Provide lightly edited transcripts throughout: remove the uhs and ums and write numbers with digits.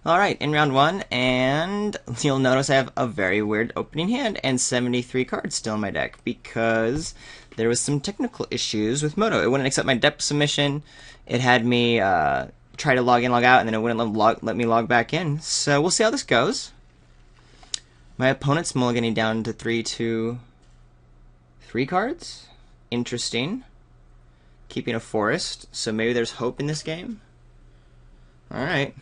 Alright, in round one, and you'll notice I have a very weird opening hand and 73 cards still in my deck because there was some technical issues with Moto. It wouldn't accept my depth submission. It had me try to log in, log out, and then it wouldn't let me log back in. So we'll see how this goes. My opponent's mulliganing down to 3 cards. Interesting. Keeping a forest, so maybe there's hope in this game. Alright.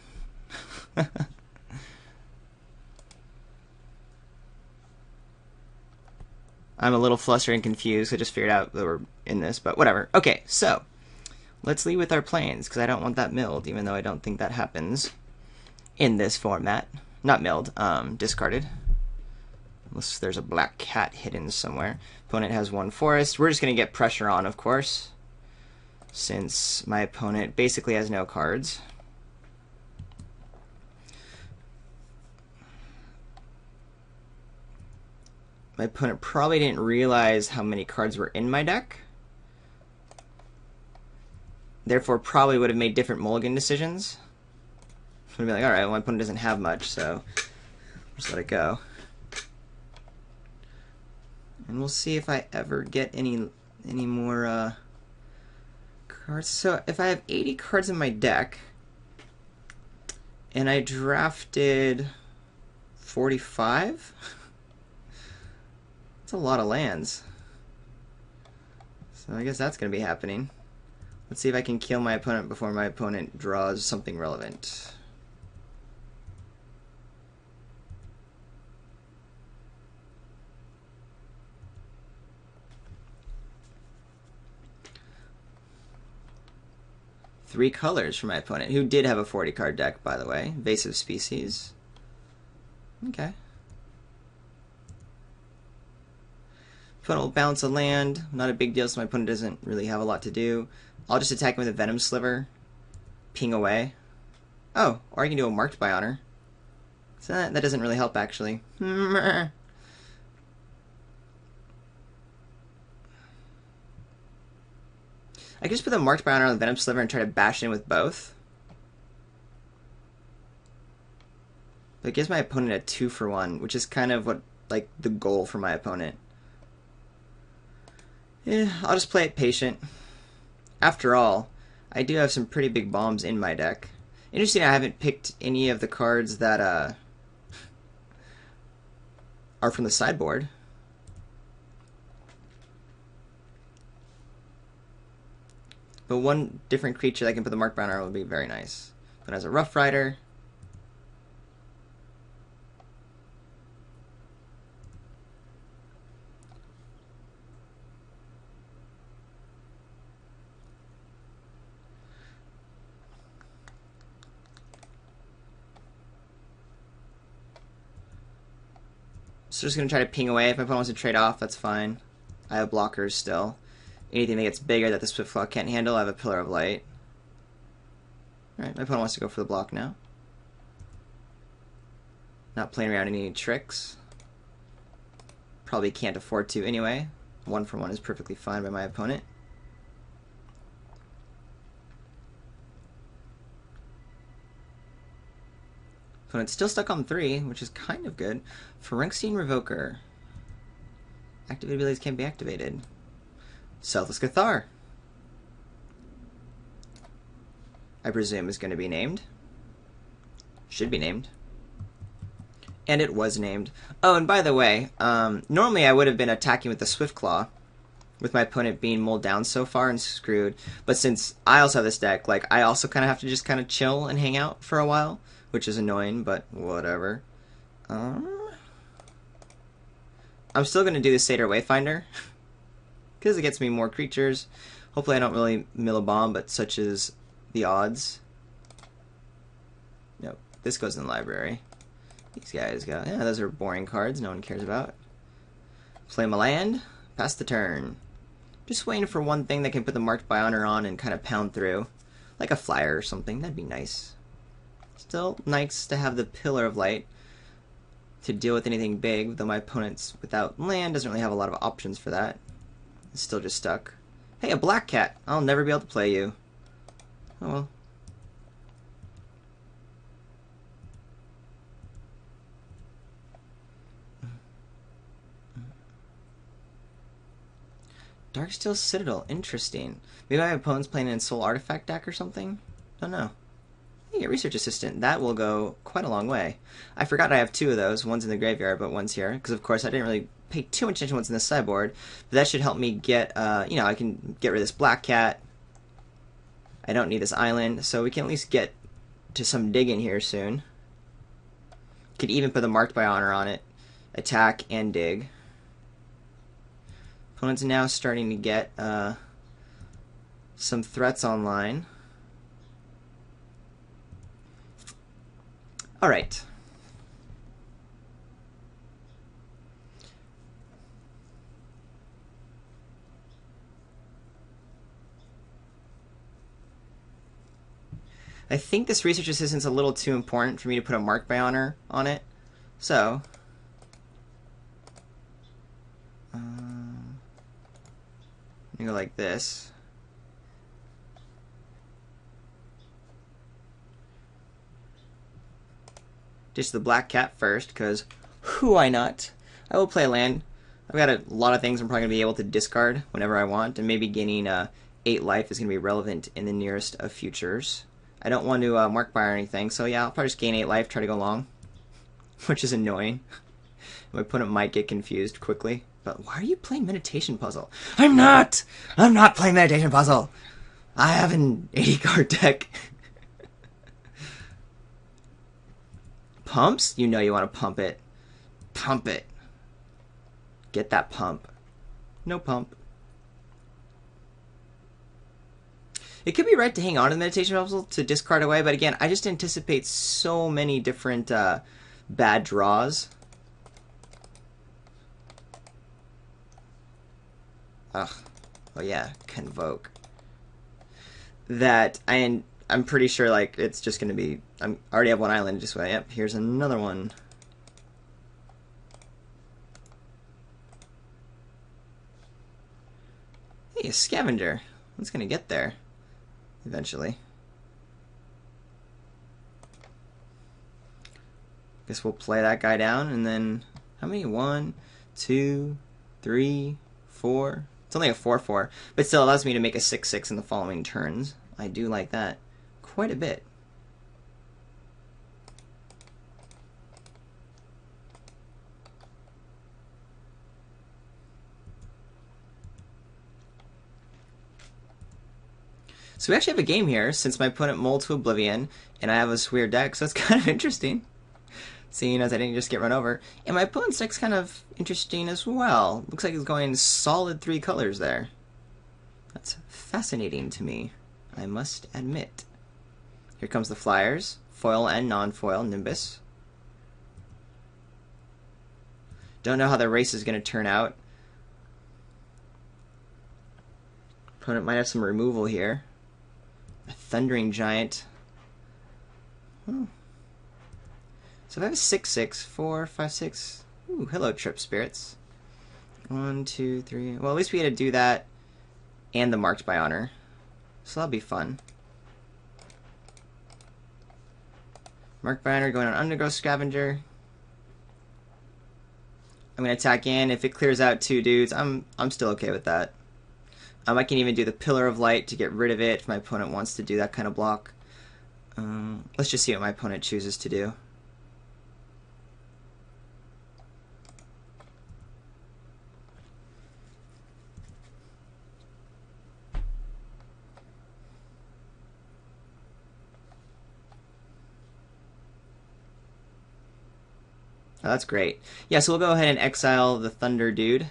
I'm a little flustered and confused. I just figured out that we're in this, but whatever. Okay, so let's lead with our planes, because I don't want that milled, even though I don't think that happens in this format. Not milled, discarded. Unless there's a black cat hidden somewhere. Opponent has 1 forest. We're just going to get pressure on, of course, since my opponent basically has no cards. My opponent probably didn't realize how many cards were in my deck. Therefore, probably would have made different mulligan decisions. Would be like, alright, well, my opponent doesn't have much, so just let it go. And we'll see if I ever get any more cards. So if I have 80 cards in my deck, and I drafted 45, that's a lot of lands. So I guess that's going to be happening. Let's see if I can kill my opponent before my opponent draws something relevant. Three colors for my opponent, who did have a 40-card deck, by the way. Invasive species. Okay. Opponent will bounce a land. Not a big deal, so my opponent doesn't really have a lot to do. I'll just attack him with a Venom Sliver. Ping away. Oh, or I can do a Marked by Honor. So that doesn't really help, actually. I can just put the Marked by Honor on the Venom Sliver and try to bash in with both. But it gives my opponent a 2-for-1, which is kind of what, like, the goal for my opponent. Yeah, I'll just play it patient. After all, I do have some pretty big bombs in my deck. Interesting, I haven't picked any of the cards that are from the sideboard. But one different creature that I can put the Marked by Honor would be very nice. But as a Rough Rider, so just going to try to ping away. If my opponent wants to trade off, that's fine. I have blockers still. Anything that gets bigger that the Swiftclaw can't handle, I have a Pillar of Light. Alright, my opponent wants to go for the block now. Not playing around any tricks. Probably can't afford to anyway. 1-for-1 is perfectly fine by my opponent. Opponent's still stuck on 3, which is kind of good. Phyrexian Revoker. Activated abilities can't be activated. Selfless Cathar. I presume is going to be named. Should be named. And it was named. Oh, and by the way, normally I would have been attacking with the Swiftclaw, with my opponent being mulled down so far and screwed. But since I also have this deck, like, I also kind of have to just kind of chill and hang out for a while, which is annoying, but whatever. I'm still going to do the Satyr Wayfinder, because it gets me more creatures. Hopefully I don't really mill a bomb, but such is the odds. Nope, this goes in the library. These guys go, yeah, those are boring cards no one cares about. Play my land, pass the turn. Just waiting for one thing that can put the Marked by Honor on and kind of pound through. Like a flyer or something, that'd be nice. Still nice to have the Pillar of Light to deal with anything big, though my opponent's without land doesn't really have a lot of options for that. It's still just stuck. Hey, a black cat! I'll never be able to play you. Oh well. Darksteel Citadel, interesting. Maybe my opponent's playing an Soul Artifact deck or something? Don't know. Hey, a Research Assistant. That will go quite a long way. I forgot I have two of those. One's in the graveyard, but one's here. Because, of course, I didn't really pay too much attention to what's in the sideboard. But that should help me get, I can get rid of this Black Cat. I don't need this island, so we can at least get to some digging here soon. Could even put the Marked by Honor on it. Attack and dig. Opponent's now starting to get some threats online. Alright. I think this Research Assistant's a little too important for me to put a Marked by Honor on it. So, I'm gonna go like this. Ditch the Black Cat first, because why not? I will play a land. I've got a lot of things I'm probably going to be able to discard whenever I want, and maybe gaining 8 life is going to be relevant in the nearest of futures. I don't want to mark by or anything, so yeah, I'll probably just gain 8 life, try to go long, which is annoying. My opponent might get confused quickly. But why are you playing Meditation Puzzle? I'm not playing Meditation Puzzle! I have an 80 card deck. Pumps? You know you want to pump it. Pump it. Get that pump. No pump. It could be right to hang on to the Meditation Puzzle to discard away, but again, I just anticipate so many different bad draws. Ugh. Oh yeah, Convoke. That I'm pretty sure like it's just gonna be. I already have one island. Just wait. Yep. Here's another one. Hey, a Scavenger. It's gonna get there eventually. Guess we'll play that guy down, and then how many? 1, 2, 3, 4. It's only a 4/4, but still allows me to make a 6/6 in the following turns. I do like that quite a bit. So we actually have a game here, since my opponent molded to Oblivion, and I have this weird deck, so it's kind of interesting. Seeing as I didn't just get run over. And my opponent's deck's kind of interesting as well. Looks like it's going solid 3 colors there. That's fascinating to me, I must admit. Here comes the Flyers, foil and non-foil, Nimbus. Don't know how the race is going to turn out. Opponent might have some removal here. A Thundering Giant. Hmm. So if I have a 6/6, 4, 5, 6. Ooh, hello, Trip Spirits. 1, 2, 3. Well, at least we had to do that and the Marked by Honor. So that'll be fun. Marked by Honor going on Undergrowth Scavenger. I'm gonna attack in. If it clears out 2 dudes, I'm still okay with that. I can even do the Pillar of Light to get rid of it if my opponent wants to do that kind of block. Let's just see what my opponent chooses to do. Oh, that's great. Yeah, so we'll go ahead and exile the Thunder dude.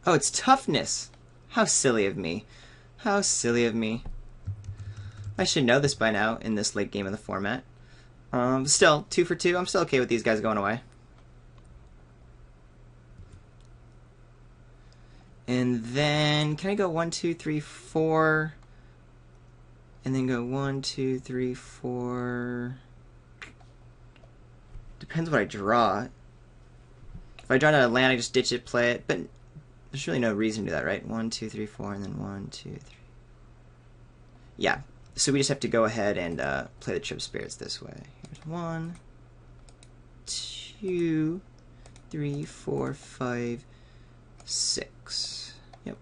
Oh, it's toughness. How silly of me. How silly of me. I should know this by now in this late game of the format. Still, 2 for 2. I'm still okay with these guys going away. And then, can I go 1, 2, 3, 4? And then go 1, 2, 3, 4. Depends what I draw. If I draw out a land, I just ditch it, play it. But there's really no reason to do that, right? 1, 2, 3, 4, and then 1, 2, 3. Yeah, So we just have to go ahead and play the Trip Spirits this way. Here's 1, 2, 3, 4, 5, 6. Yep.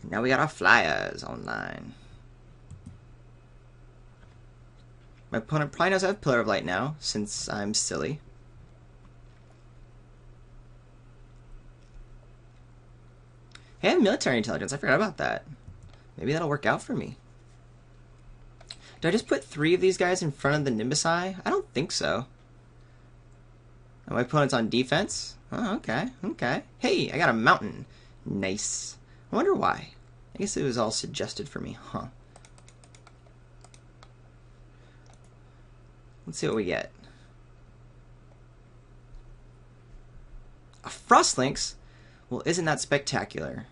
And now we got our flyers online. My opponent probably knows I have Pillar of Light now, since I'm silly. Hey, I have military intelligence. I forgot about that. Maybe that'll work out for me. Do I just put 3 of these guys in front of the Nimbus Eye? I don't think so. And my opponent's on defense? Oh, okay, okay. Hey, I got a mountain. Nice. I wonder why. I guess it was all suggested for me, huh? Let's see what we get. A Frostlinks? Well, isn't that spectacular?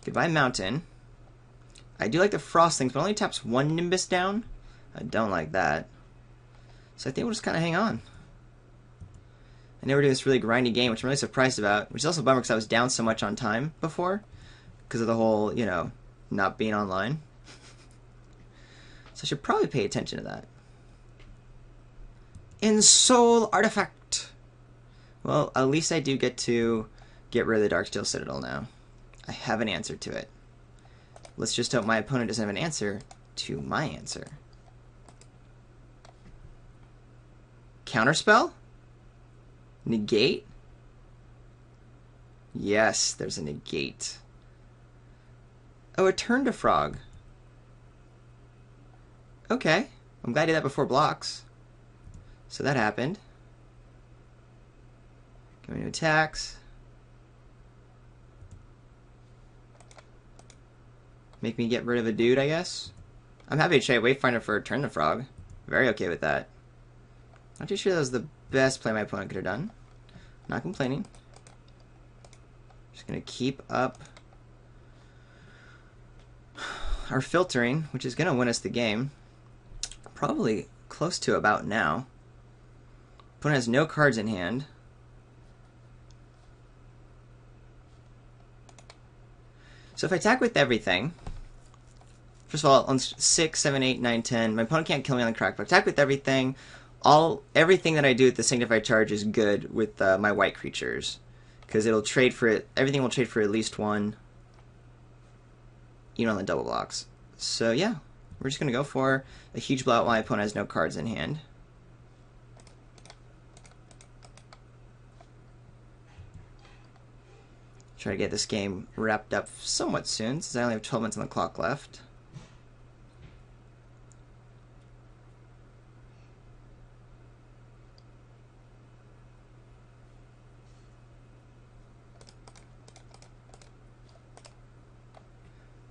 Goodbye, mountain. I do like the Frostlinks, but it only taps 1 Nimbus down. I don't like that. So I think we'll just kind of hang on. I know we're doing this really grindy game, which I'm really surprised about, which is also a bummer because I was down so much on time before because of the whole, you know, not being online. So I should probably pay attention to that. Ensoul Artifact! Well, at least I do get to get rid of the Darksteel Citadel now. I have an answer to it. Let's just hope my opponent doesn't have an answer to my answer. Counterspell? Negate? Yes, there's a negate. Oh, a Turn to Frog. Okay. I'm glad I did that before blocks. So that happened. Going to attacks. Make me get rid of a dude, I guess. I'm happy to trade Wayfinder for a Turn to Frog. Very okay with that. Not too sure that was the best play my opponent could have done. Not complaining. Just going to keep up our filtering, which is going to win us the game. Probably close to about now. Opponent has no cards in hand. So if I attack with everything, first of all, on 6, 7, 8, 9, 10, my opponent can't kill me on the crack, but attack with everything. Everything that I do with the Signified Charge is good with my white creatures, because it'll trade for it. Everything will trade for at least 1, even on the double blocks. So yeah, we're just gonna go for a huge blowout while my opponent has no cards in hand. Try to get this game wrapped up somewhat soon, since I only have 12 minutes on the clock left.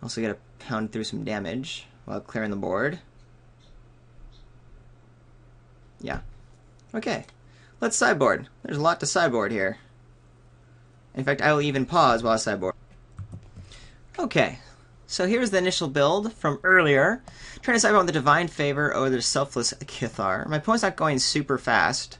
Also gotta pound through some damage while clearing the board. Yeah. Okay. Let's sideboard. There's a lot to sideboard here. In fact, I will even pause while I sideboard. Okay. So here's the initial build from earlier. Trying to sideboard with the Divine Favor over the Selfless Kithar. My opponent's not going super fast.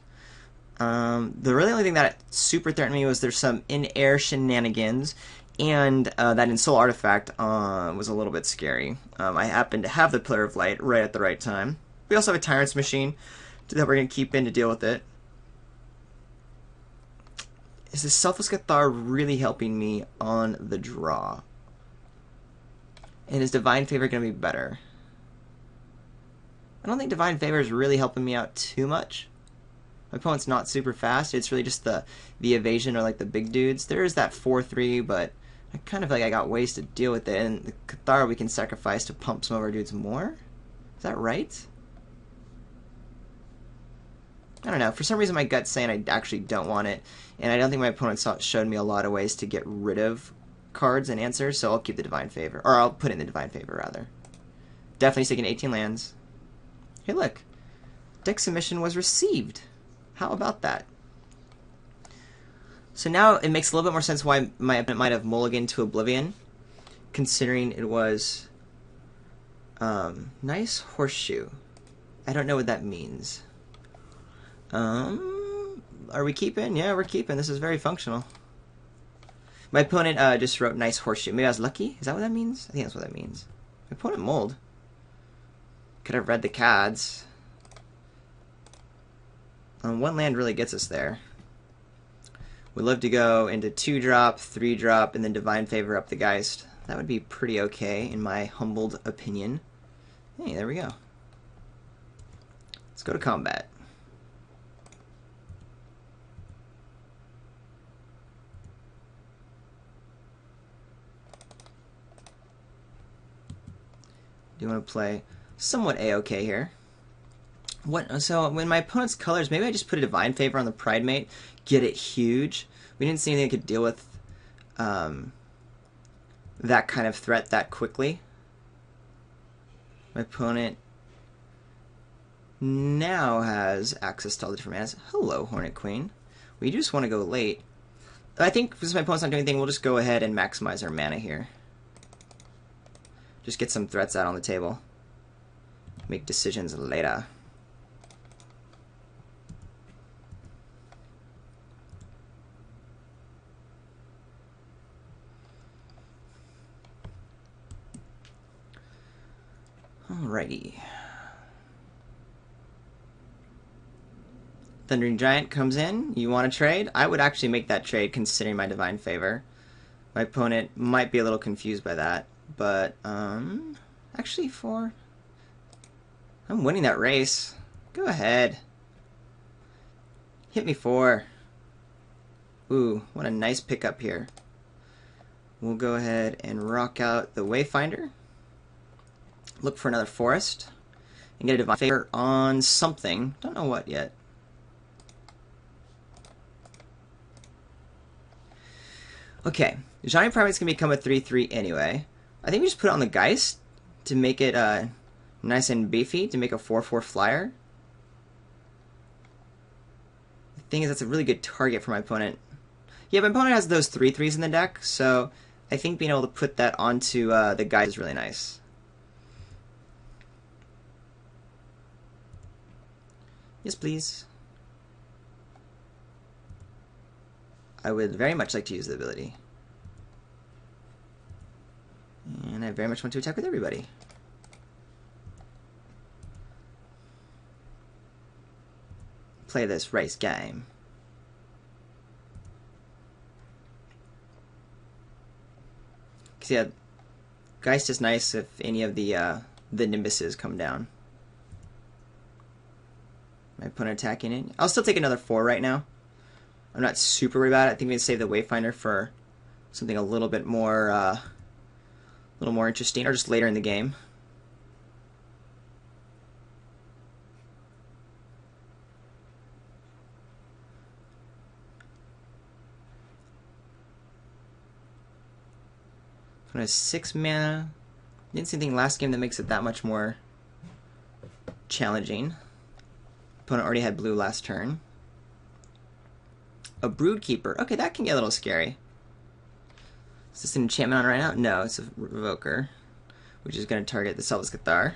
The really only thing that super threatened me was there's some in-air shenanigans. And that Ensoul Artifact was a little bit scary. I happened to have the Pillar of Light right at the right time. We also have a Tyrant's Machine that we're going to keep in to deal with it. Is this Selfless Cathar really helping me on the draw? And is Divine Favor going to be better? I don't think Divine Favor is really helping me out too much. My opponent's not super fast. It's really just the evasion or like the big dudes. There is that 4-3, but I kind of feel like I got ways to deal with it. And the Cathar we can sacrifice to pump some of our dudes more. Is that right? I don't know. For some reason my gut's saying I actually don't want it. And I don't think my opponent showed me a lot of ways to get rid of cards and answers, so I'll keep the Divine Favor. Or I'll put in the Divine Favor, rather. Definitely taking 18 lands. Hey, look. Deck submission was received. How about that? So now it makes a little bit more sense why my opponent might have mulliganed to Oblivion, considering it was nice horseshoe. I don't know what that means. Are we keeping? Yeah, we're keeping. This is very functional. My opponent just wrote nice horseshoe. Maybe I was lucky? Is that what that means? I think that's what that means. My opponent mulled. Could have read the cards. One land really gets us there. We'd love to go into 2-drop, 3-drop, and then Divine Favor up the Geist. That would be pretty okay, in my humbled opinion. Hey, there we go. Let's go to combat. Do you want to play somewhat A-okay here? So when my opponent's colors, maybe I just put a Divine Favor on the Pridemate, get it huge. We didn't see anything that could deal with that kind of threat that quickly. My opponent now has access to all the different manas. Hello, Hornet Queen. We just want to go late. I think since my opponent's not doing anything, we'll just go ahead and maximize our mana here. Just get some threats out on the table. Make decisions later. Alrighty. Thundering Giant comes in. You want to trade? I would actually make that trade considering my Divine Favor. My opponent might be a little confused by that. But, actually I'm winning that race. Go ahead. Hit me 4. Ooh, what a nice pickup here. We'll go ahead and rock out the Wayfinder. Look for another forest. And get a Divine Favor on something. Don't know what yet. Okay, Giant Primate's going to become a 3/3 anyway. I think we just put it on the Geist to make it nice and beefy, to make a 4/4 flyer. The thing is, that's a really good target for my opponent. Yeah, my opponent has those 3/3s in the deck, so I think being able to put that onto the Geist is really nice. Yes, please. I would very much like to use the ability. And I very much want to attack with everybody. Play this race game. Because yeah, Geist is nice if any of the Nimbuses come down. My opponent attacking it. I'll still take another 4 right now. I'm not super worried about it. I think we can save the Wayfinder for something a little bit more, interesting, or just later in the game. So it has 6 mana. Didn't see anything last game that makes it that much more challenging. Opponent already had blue last turn. A Broodkeeper. Okay, that can get a little scary. Is this an enchantment on right now? No, it's a Revoker, which is going to target the Selphless Cathar.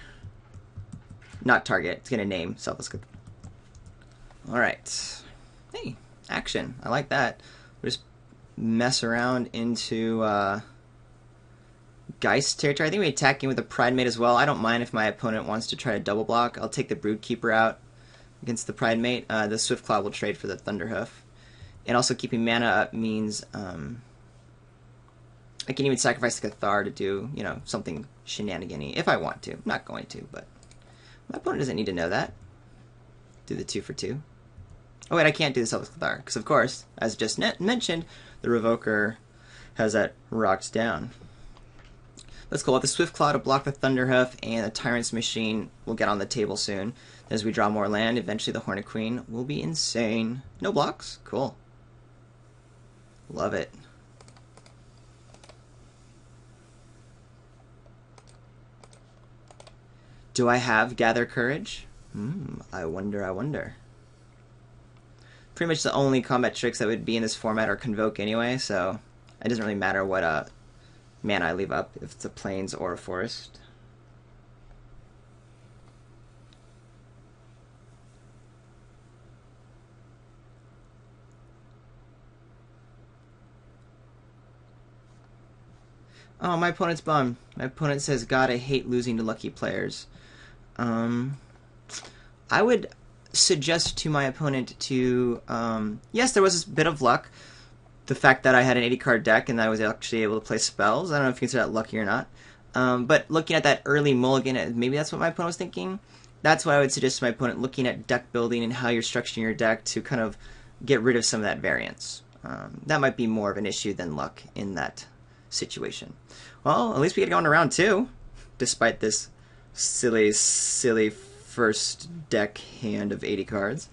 Not target, it's going to name Selphless Cathar. Alright. Hey, action. I like that. We'll just mess around into Geist territory. I think we're attacking with a Pridemate as well. I don't mind if my opponent wants to try to double block. I'll take the Broodkeeper out against the Pridemate. The Swiftclaw will trade for the Thunderhoof. And also keeping mana up means I can even sacrifice the Cathar to do, something shenanigan-y if I want to. I'm not going to, but my opponent doesn't need to know that. Do the 2 for 2. Oh wait, I can't do the Selphless Cathar, because of course, as just mentioned, the Revoker has that rocked down. Let's go with the Swiftclaw to block the Thunderhoof, and the Tyrant's Machine will get on the table soon. As we draw more land, eventually the Hornet Queen will be insane. No blocks? Cool. Love it. Do I have Gather Courage? I wonder. Pretty much the only combat tricks that would be in this format are Convoke anyway, so it doesn't really matter what mana I leave up, if it's a Plains or a Forest. Oh, my opponent's bummed. My opponent says, God, I hate losing to lucky players. I would suggest to my opponent to, yes, there was a bit of luck. The fact that I had an 80 card deck and I was actually able to play spells. I don't know if you consider that lucky or not. But looking at that early mulligan, maybe that's what my opponent was thinking. That's why I would suggest to my opponent looking at deck building and how you're structuring your deck to kind of get rid of some of that variance. That might be more of an issue than luck in that situation. Well, at least we get going to round 2, despite this silly first deck hand of 80 cards.